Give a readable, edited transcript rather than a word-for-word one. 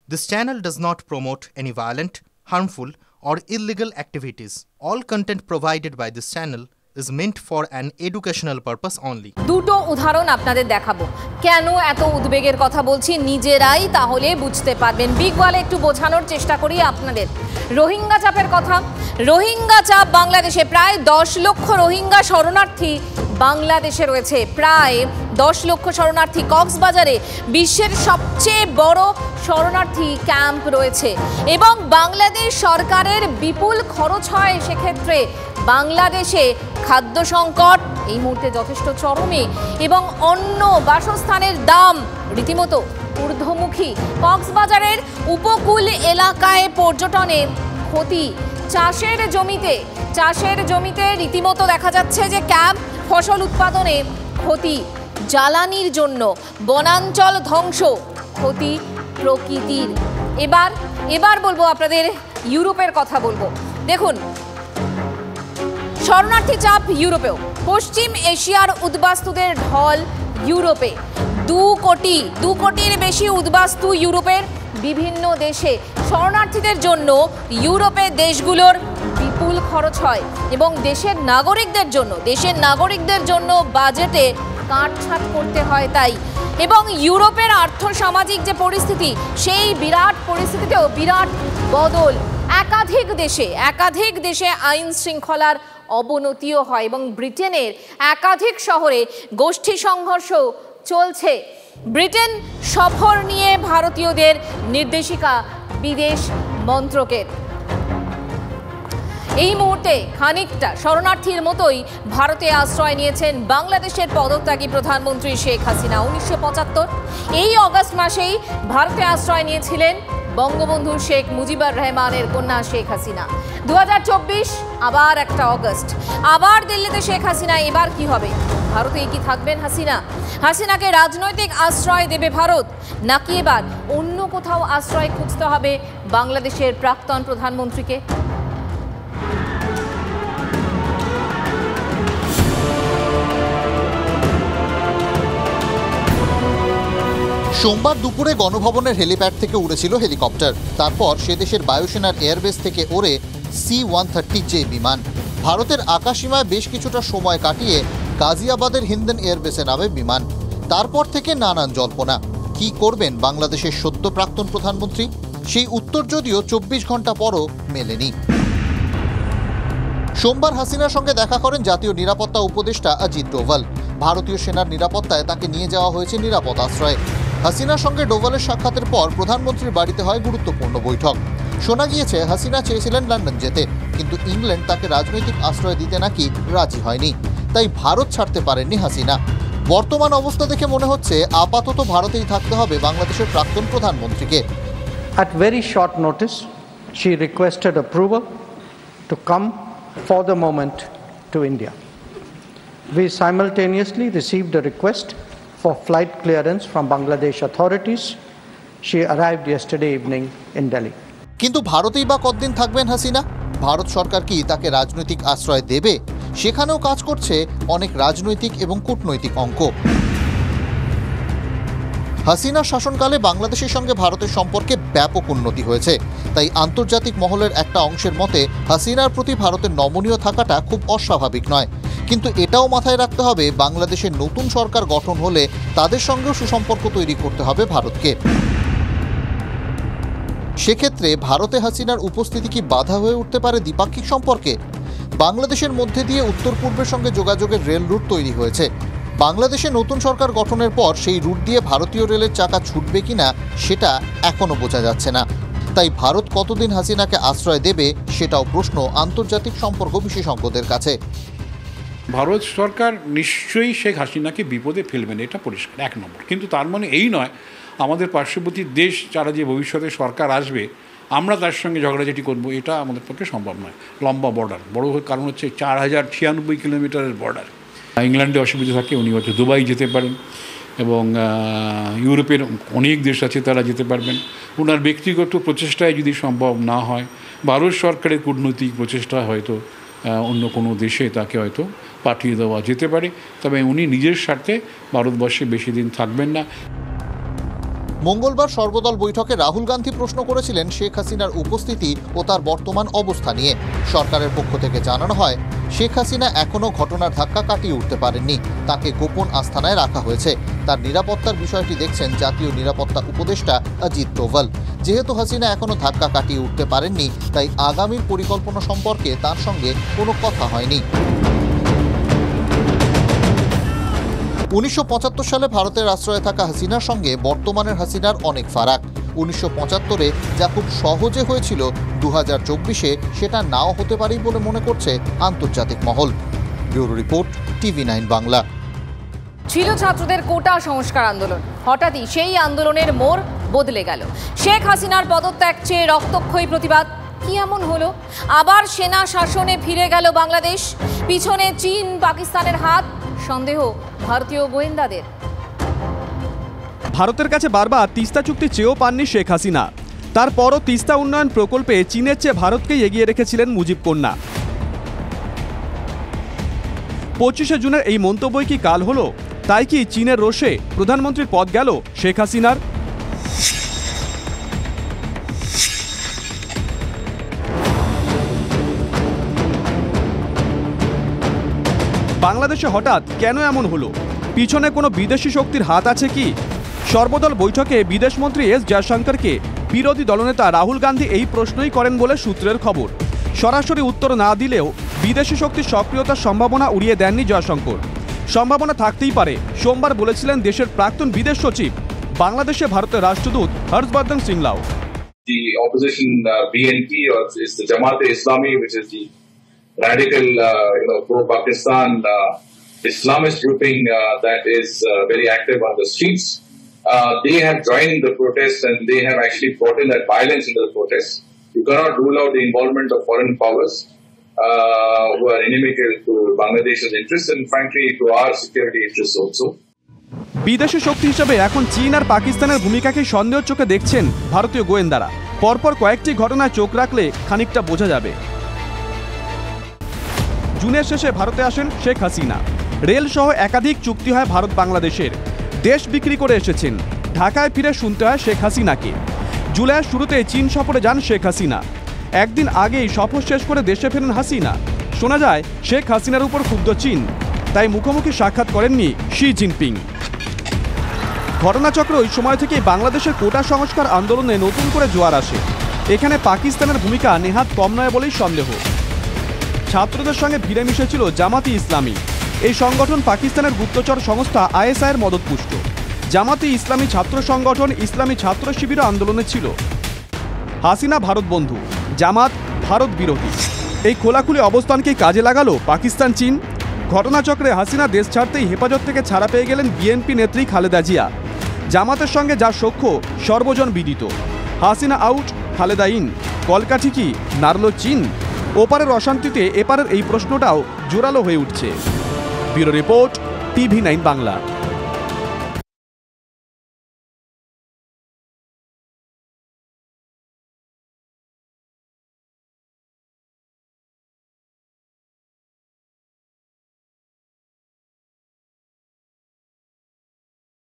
This channel does not promote any violent, harmful, or illegal activities. All content provided by this channel is meant for an educational purpose only. দুটো উদাহরণ আপনাদের দেখাবো। কেন এত উদ্বেগের কথা বলছি নিজেরাই তাহলে বুঝতে পারবেন। বিগ ওয়ালে একটু বোঝানোর চেষ্টা করি আপনাদের। রোহিঙ্গা চাপের কথা। রোহিঙ্গা চাপ বাংলাদেশে প্রায় 10 লক্ষ রোহিঙ্গা শরণার্থী বাংলাদেশে রয়েছে। প্রায় 10 লক্ষ শরণার্থী। কক্সবাজারে বিশ্বের সবচেয়ে বড় শরণার্থী ক্যাম্প রয়েছে এবং বাংলাদেশ সরকারের বিপুল খরচ হয় সেক্ষেত্রে। বাংলাদেশে খাদ্য সংকট এই মুহূর্তে যথেষ্ট চরমে এবং অন্য বাসস্থানের দাম রীতিমতো ঊর্ধ্বমুখী। কক্সবাজারের উপকূল এলাকায় পর্যটনে ক্ষতি। চাষের জমিতে রীতিমতো দেখা যাচ্ছে যে ক্যাম্প ফসল উৎপাদনে ক্ষতি। জ্বালানির জন্য বনাঞ্চল ধ্বংস, ক্ষতি প্রকৃতির। এবার বলবো আপনাদের ইউরোপের কথা বলবো। দেখুন, শরণার্থী চাপ ইউরোপেও। পশ্চিম এশিয়ার উদ্বাস্তুদের ঢল ইউরোপে। 2 কোটির বেশি উদ্বাস্তু ইউরোপের বিভিন্ন দেশে। শরণার্থীদের জন্য ইউরোপের দেশগুলোর বিপুল খরচ হয় এবং দেশের নাগরিকদের জন্য বাজেটে কাটছাঁট করতে হয় তাই। এবং ইউরোপের আর্থসামাজিক যে পরিস্থিতি, সেই বিরাট পরিস্থিতিতেও বিরাট বদল। একাধিক দেশে আইন শৃঙ্খলার অবনতিও হয় এবং ব্রিটেনের একাধিক শহরে গোষ্ঠী সংঘর্ষ চলছে। ব্রিটেন সফর নিয়ে ভারতীয়দের নির্দেশিকা বিদেশ মন্ত্রকের। এই মুহূর্তে খানিকটা শরণার্থীর মতোই ভারতে আশ্রয় নিয়েছেন বাংলাদেশের পদত্যাগী প্রধানমন্ত্রী শেখ হাসিনা। 1975 এই অগাস্ট মাসেই ভারতে আশ্রয় নিয়েছিলেন বঙ্গবন্ধু শেখ মুজিবুর রহমানের কন্যা শেখ হাসিনা। 2024 আবার একটা অগাস্ট, আবার দিল্লিতে শেখ হাসিনা। এবার কি হবে? ভারতেই কি থাকবেন হাসিনাকে রাজনৈতিক আশ্রয় দেবে ভারত, নাকি এবার অন্য কোথাও আশ্রয় খুঁজতে হবে বাংলাদেশের প্রাক্তন প্রধানমন্ত্রীকে? সোমবার দুপুরে গণভবনের হেলিপ্যাড থেকে উড়েছিল হেলিকপ্টার। তারপর সে দেশের বায়ুসেনার এয়ারবেস থেকে ওড়ে C-130J বিমান। ভারতের আকাশসীমায় বেশ কিছুটা সময় কাটিয়ে গাজিয়াবাদের হিন্ডন এয়ারবেসে নামে বিমান। তারপর থেকে নানান জল্পনা। কি করবেন বাংলাদেশের সদ্য প্রাক্তন প্রধানমন্ত্রী? সেই উত্তর যদিও 24 ঘন্টা পরও মেলেনি। সোমবার হাসিনার সঙ্গে দেখা করেন জাতীয় নিরাপত্তা উপদেষ্টা অজিত ডোভাল। ভারতীয় সেনার নিরাপত্তায় তাকে নিয়ে যাওয়া হয়েছে নিরাপদ আশ্রয়ে। হাসিনার সঙ্গে ডোভালের সাক্ষাতের পর প্রধানমন্ত্রীর বাড়িতে হয় গুরুত্বপূর্ণ বৈঠক। শোনা গিয়েছে হাসিনা চেয়েছিলেন লন্ডন যেতে, কিন্তু ইংল্যান্ড তাকে রাজনৈতিক আশ্রয় দিতে নাকি রাজি হয়নি। তাই ভারত ছাড়তে পারেননি হাসিনা। বর্তমান অবস্থা দেখে মনে হচ্ছে আপাতত ভারতেই থাকতে হবে বাংলাদেশের প্রাক্তন প্রধানমন্ত্রীকে। At very short notice, she requested approval to come for the moment to India. We simultaneously received a request for flight clearance from Bangladesh authorities. She arrived yesterday evening in Delhi. কিন্তু ভারতেই বা কতদিন থাকবেন হাসিনা? ভারত সরকার কি তাকে রাজনৈতিক আশ্রয় দেবে? সেখানেও কাজ করছে অনেক রাজনৈতিক এবং কূটনৈতিক অঙ্ক। হাসিনার শাসনকালে বাংলাদেশের সঙ্গে ভারতের সম্পর্কে ব্যাপক উন্নতি হয়েছে। তাই আন্তর্জাতিক মহলের একটা অংশের মতে হাসিনার প্রতি ভারতের নমনীয় থাকাটা খুব অস্বাভাবিক নয়। কিন্তু এটাও মাথায় রাখতে হবে বাংলাদেশের নতুন সরকার গঠন হলে তাদের সঙ্গেও সুসম্পর্ক তৈরি করতে হবে ভারতকে। সেক্ষেত্রে ভারতে হাসিনার উপস্থিতি কি বাধা হয়ে উঠতে পারে দ্বিপাক্ষিক সম্পর্কে? বাংলাদেশের মধ্যে দিয়ে উত্তর পূর্বের সঙ্গে যোগাযোগের রেল রুট তৈরি হয়েছে। বাংলাদেশে নতুন সরকার গঠনের পর সেই রুট দিয়ে ভারতীয় রেলের চাকা ছুটবে কিনা সেটা এখনো বোঝা যাচ্ছে না। তাই ভারত কতদিন হাসিনাকে আশ্রয় দেবে সেটাও প্রশ্ন আন্তর্জাতিক সম্পর্ক বিশেষজ্ঞদের কাছে। ভারত সরকার নিশ্চয়ই শেখ হাসিনাকে বিপদে ফেলবেন, এটা পরিষ্কার, 1 নম্বর। কিন্তু তার মানে এই নয় আমাদের পার্শ্ববর্তী দেশ যারা যে ভবিষ্যতে সরকার আসবে আমরা তার সঙ্গে ঝগড়াঝাটি করবো, এটা আমাদের পক্ষে সম্ভব নয়। লম্বা বর্ডার, বড় কারণ হচ্ছে 4096 কিলোমিটারের বর্ডার। ইংল্যান্ডে অসুবিধা থাকে, উনি হয়তো দুবাই যেতে পারেন এবং ইউরোপের অনেক দেশ আছে তারা যেতে পারবেন। ওনার ব্যক্তিগত প্রচেষ্টায় যদি সম্ভব না হয়, ভারত সরকারের কূটনৈতিক প্রচেষ্টা হয়তো অন্য কোনো দেশে তাকে হয়তো পাঠিয়ে দেওয়া যেতে পারে। তবে উনি নিজের স্বার্থে ভারতবর্ষে বেশি দিন থাকবেন না। মঙ্গলবার সর্বদল বৈঠকে রাহুল গান্ধী প্রশ্ন করেছিলেন শেখ হাসিনার উপস্থিতি ও তার বর্তমান অবস্থা নিয়ে। সরকারের পক্ষ থেকে জানানো হয়, শেখ হাসিনা এখনও ঘটনার ধাক্কা কাটিয়ে উঠতে পারেননি, তাকে গোপন আস্তানায় রাখা হয়েছে। তার নিরাপত্তার বিষয়টি দেখছেন জাতীয় নিরাপত্তা উপদেষ্টা অজিত ডোভাল। যেহেতু হাসিনা এখনও ধাক্কা কাটিয়ে উঠতে পারেননি, তাই আগামীর পরিকল্পনা সম্পর্কে তার সঙ্গে কোনো কথা হয়নি। 1975 সালে ভারতের আশ্রয়ে থাকা হাসিনার সঙ্গে বর্তমানের হাসিনার অনেক ফারাক। 1975-এ যা খুব সহজে হয়েছিল, 2024-এ সেটা নাও হতে পারে বলে মনে করছে আন্তর্জাতিক মহল। Bureau report, TV9 Bangla. ছিল ছাত্রদের কোটা সংস্কার আন্দোলন, হঠাৎই সেই আন্দোলনের মোড় বদলে গেল। শেখ হাসিনার পদত্যাগ চেয়ে রক্তক্ষয়ী প্রতিবাদ। কি এমন হলো? আবার সেনা শাসনে ফিরে গেল বাংলাদেশ। পিছনে চীন, পাকিস্তানের হাত, সন্দেহ ভারতীয় গোয়েন্দাদের। ভারতের কাছে বারবার তিস্তা চুক্তি চেয়েও পাননি শেখ হাসিনা। তারপরও তিস্তা উন্নয়ন প্রকল্পে চীনের চেয়ে ভারতকেই এগিয়ে রেখেছিলেন মুজিব কন্যা। 25শে জুনের এই মন্তব্যই কি কাল হলো? তাই কি চীনের রোষে প্রধানমন্ত্রীর পদ গেল শেখ হাসিনার? বাংলাদেশে হঠাৎ কেন এমন হলো? পিছনে কোনো বিদেশি শক্তির হাত আছে কি? সর্বদল বৈঠকে বিদেশমন্ত্রী এস জয়শঙ্করকে বিরোধী দলনেতা রাহুল গান্ধী এই প্রশ্নই করেন বলে সূত্রের খবর। সরাসরি উত্তর না দিলেও বিদেশি শক্তির সক্রিয়তার সম্ভাবনা উড়িয়ে দেননি জয়শঙ্কর। সম্ভাবনা থাকতেই পারে, সোমবার বলেছিলেন দেশের প্রাক্তন বিদেশ সচিব, বাংলাদেশে ভারতের রাষ্ট্রদূত Harshvardhan সিংলাও। The opposition BNP is the Jamaat-e-Islami, which is the radical, pro-Pakistan Islamist grouping that is very active on the streets. They have joined the protest and they have actually brought in that violence into the protest. You cannot rule out the involvement of foreign powers who are inimical to Bangladesh's interests and frankly to our security interests also. বিদেশি শক্তি হিসেবে এখন চীন আর পাকিস্তানের ভূমিকাকে সন্দেহের চোখে দেখছেন ভারতীয় গোয়েন্দারা। পরপর কয়েকটি ঘটনায় চোখ রাখলে খানিকটা বোঝা যাবে। জুনের শেষে ভারতে আসেন শেখ হাসিনা। রেল সহ একাধিক চুক্তি হয় ভারত বাংলাদেশের। দেশ বিক্রি করে এসেছেন। ঢাকায় ফিরে শুনতে হয় শেখ হাসিনাকে। জুলাইয়ের শুরুতে চীন সফরে যান শেখ হাসিনা। একদিন আগেই সফর শেষ করে দেশে ফেরেন হাসিনা। শোনা যায় শেখ হাসিনার উপর ক্ষুব্ধ চীন, তাই মুখোমুখি সাক্ষাৎ করেননি শি জিনপিং। ঘটনাচক্র ওই সময় থেকেই বাংলাদেশের কোটা সংস্কার আন্দোলনে নতুন করে জোয়ার আসে। এখানে পাকিস্তানের ভূমিকা নেহাত কম নয় বলেই সন্দেহ। ছাত্রদের সঙ্গে ভিড়ে মিশেছিল জামাতি ইসলামী। এই সংগঠন পাকিস্তানের গুপ্তচর সংস্থা ISI-এর মদতপুষ্ট। জামাতি ইসলামী ছাত্র সংগঠন ইসলামী ছাত্র শিবির আন্দোলনে ছিল। হাসিনা ভারত বন্ধু, জামাত ভারত বিরোধী। এই খোলাখুলি অবস্থানকেই কাজে লাগালো পাকিস্তান চীন। ঘটনাচক্রে হাসিনা দেশ ছাড়তেই হেফাজত থেকে ছাড়া পেয়ে গেলেন বিএনপি নেত্রী খালেদা জিয়া। জামাতের সঙ্গে যার সখ্য সর্বজন বিদিত। হাসিনা আউট, খালেদা ইন, কলকাঠি কি নাড়ল চীন? ওপারের অশান্তিতে এপারের এই প্রশ্নটাও জোরালো হয়ে উঠছে। Bureau report, TV9 Bangla.